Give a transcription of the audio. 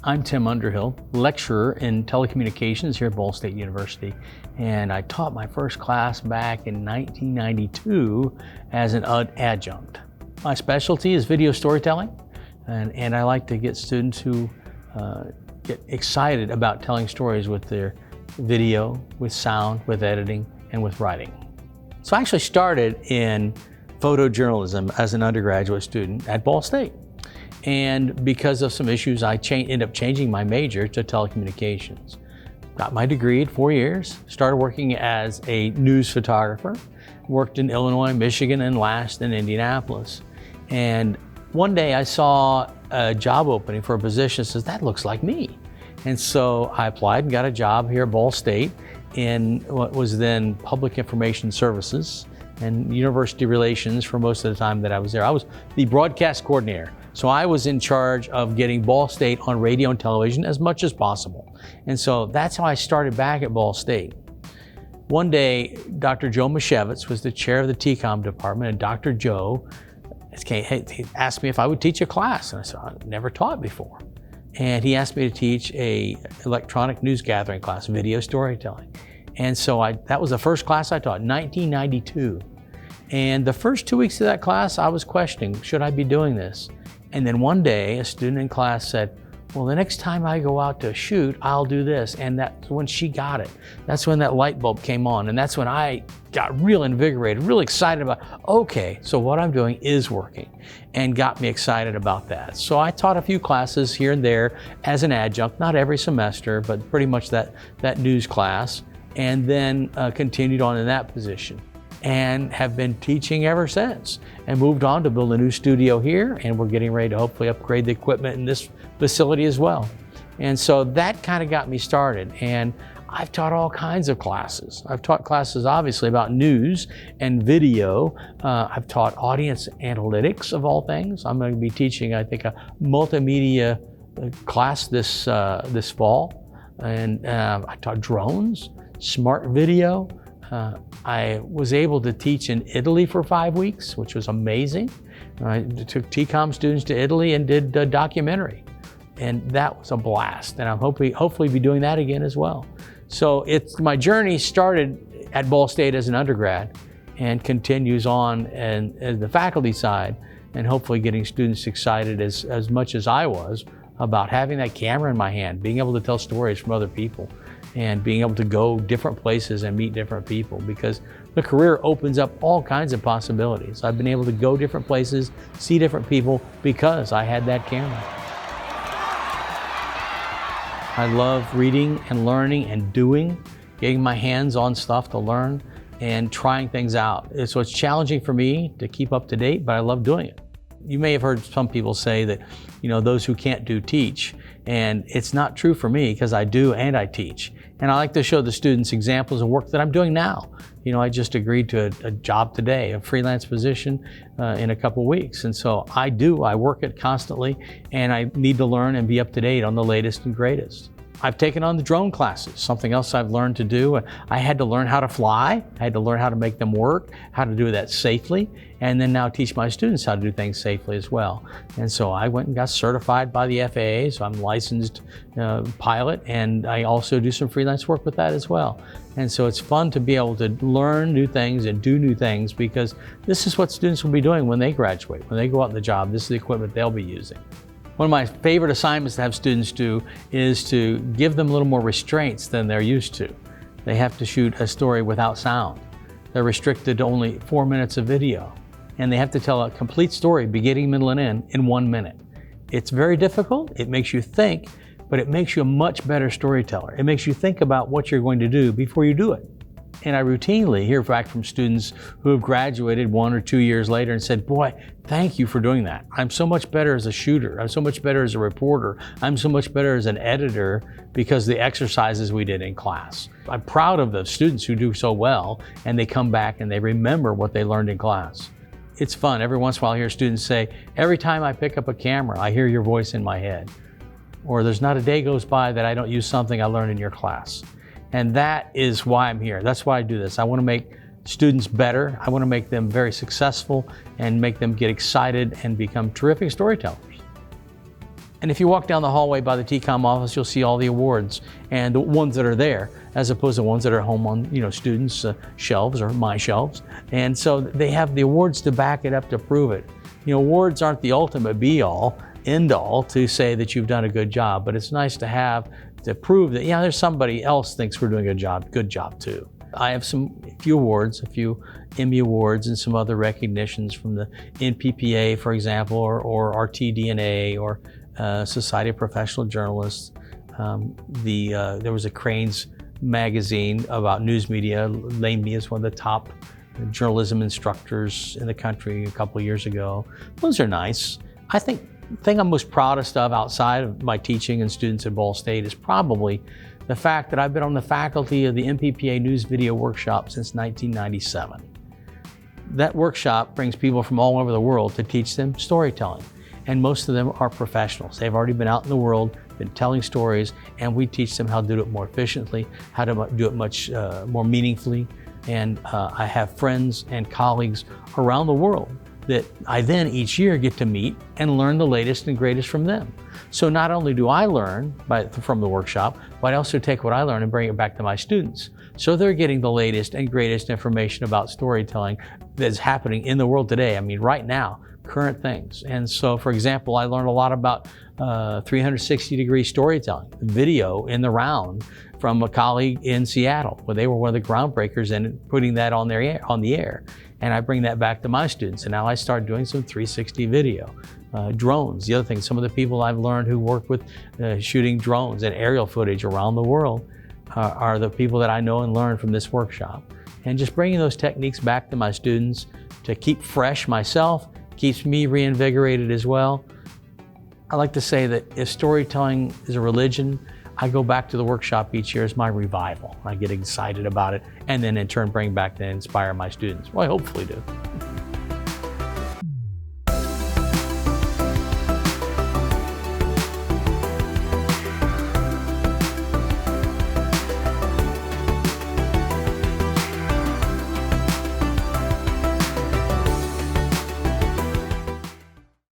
I'm Tim Underhill, lecturer in telecommunications here at Ball State University, and I taught my first class back in 1992 as an adjunct. My specialty is video storytelling, and I like to get students who get excited about telling stories with their video, with sound, with editing, and with writing. So I actually started in photojournalism as an undergraduate student at Ball State. And because of some issues, I ended up changing my major to telecommunications. Got my degree in 4 years, started working as a news photographer, worked in Illinois, Michigan, and last in Indianapolis. And one day I saw a job opening for a position that says, that looks like me. And so I applied and got a job here at Ball State in what was then Public Information Services and University Relations for most of the time that I was there. I was the broadcast coordinator. So I was in charge of getting Ball State on radio and television as much as possible. And so that's how I started back at Ball State. One day, Dr. Joe Mashevitz was the chair of the TCOM department, and Dr. Joe he asked me if I would teach a class. And I said, I've never taught before. And he asked me to teach a electronic news gathering class, video storytelling. And so that was the first class I taught, 1992. And the first 2 weeks of that class, I was questioning, should I be doing this? And then one day, a student in class said, well, the next time I go out to shoot, I'll do this. And that's when she got it. That's when that light bulb came on. And that's when I got real invigorated, really excited about, okay, so what I'm doing is working, and got me excited about that. So I taught a few classes here and there as an adjunct, not every semester, but pretty much that news class, and then continued on in that position. And have been teaching ever since, and moved on to build a new studio here, and we're getting ready to hopefully upgrade the equipment in this facility as well. And so that kind of got me started, and I've taught all kinds of classes. I've taught classes obviously about news and video. I've taught audience analytics of all things. I'm going to be teaching, I think, a multimedia class this fall, and I taught drones, smart video. I was able to teach in Italy for 5 weeks, which was amazing. I took TCOM students to Italy and did a documentary, and that was a blast. And I'm hopefully be doing that again as well. So my journey started at Ball State as an undergrad and continues on as the faculty side, and hopefully getting students excited as much as I was about having that camera in my hand, being able to tell stories from other people, and being able to go different places and meet different people, because the career opens up all kinds of possibilities. I've been able to go different places, see different people, because I had that camera. I love reading and learning and doing, getting my hands on stuff to learn and trying things out. So it's challenging for me to keep up to date, but I love doing it. You may have heard some people say that, those who can't do teach, and it's not true for me, because I do and I teach. And I like to show the students examples of work that I'm doing now. I just agreed to a job today, a freelance position in a couple weeks. And so I work it constantly, and I need to learn and be up to date on the latest and greatest. I've taken on the drone classes, something else I've learned to do. I had to learn how to fly, I had to learn how to make them work, how to do that safely, and then now teach my students how to do things safely as well. And so I went and got certified by the FAA, so I'm a licensed pilot, and I also do some freelance work with that as well. And so it's fun to be able to learn new things and do new things, because this is what students will be doing when they graduate. When they go out in the job, this is the equipment they'll be using. One of my favorite assignments to have students do is to give them a little more restraints than they're used to. They have to shoot a story without sound. They're restricted to only 4 minutes of video, and they have to tell a complete story, beginning, middle, and end, in 1 minute. It's very difficult. It makes you think, but it makes you a much better storyteller. It makes you think about what you're going to do before you do it. And I routinely hear back from students who have graduated 1 or 2 years later and said, boy, thank you for doing that. I'm so much better as a shooter. I'm so much better as a reporter. I'm so much better as an editor because of the exercises we did in class. I'm proud of the students who do so well, and they come back and they remember what they learned in class. It's fun. Every once in a while I hear students say, every time I pick up a camera, I hear your voice in my head. Or there's not a day goes by that I don't use something I learned in your class. And that is why I'm here. That's why I do this. I want to make students better. I want to make them very successful and make them get excited and become terrific storytellers. And if you walk down the hallway by the TCOM office, you'll see all the awards and the ones that are there, as opposed to ones that are home on students' shelves or my shelves. And so they have the awards to back it up, to prove it. Awards aren't the ultimate be-all, end-all to say that you've done a good job, but it's nice to have to prove that there's somebody else thinks we're doing a good job too. I have a few awards, a few Emmy Awards and some other recognitions from the NPPA, for example, or RTDNA, or Society of Professional Journalists. There was a Cranes magazine about news media, named me as one of the top journalism instructors in the country a couple of years ago. Those are nice. I think the thing I'm most proudest of outside of my teaching and students at Ball State is probably the fact that I've been on the faculty of the MPPA News Video Workshop since 1997. That workshop brings people from all over the world to teach them storytelling. And most of them are professionals. They've already been out in the world, been telling stories, and we teach them how to do it more efficiently, how to do it much more meaningfully. And I have friends and colleagues around the world that I then each year get to meet and learn the latest and greatest from them. So not only do I learn from the workshop, but I also take what I learn and bring it back to my students. So they're getting the latest and greatest information about storytelling that's happening in the world today. I mean, right now, current things. And so, for example, I learned a lot about 360-degree storytelling, video in the round, from a colleague in Seattle, where they were one of the groundbreakers in putting that on the air. And I bring that back to my students. And now I start doing some 360 video. Drones, the other thing, some of the people I've learned who work with shooting drones and aerial footage around the world are the people that I know and learn from this workshop. And just bringing those techniques back to my students to keep fresh myself keeps me reinvigorated as well. I like to say that if storytelling is a religion, I go back to the workshop each year as my revival. I get excited about it, and then in turn bring back to inspire my students. Well, I hopefully do.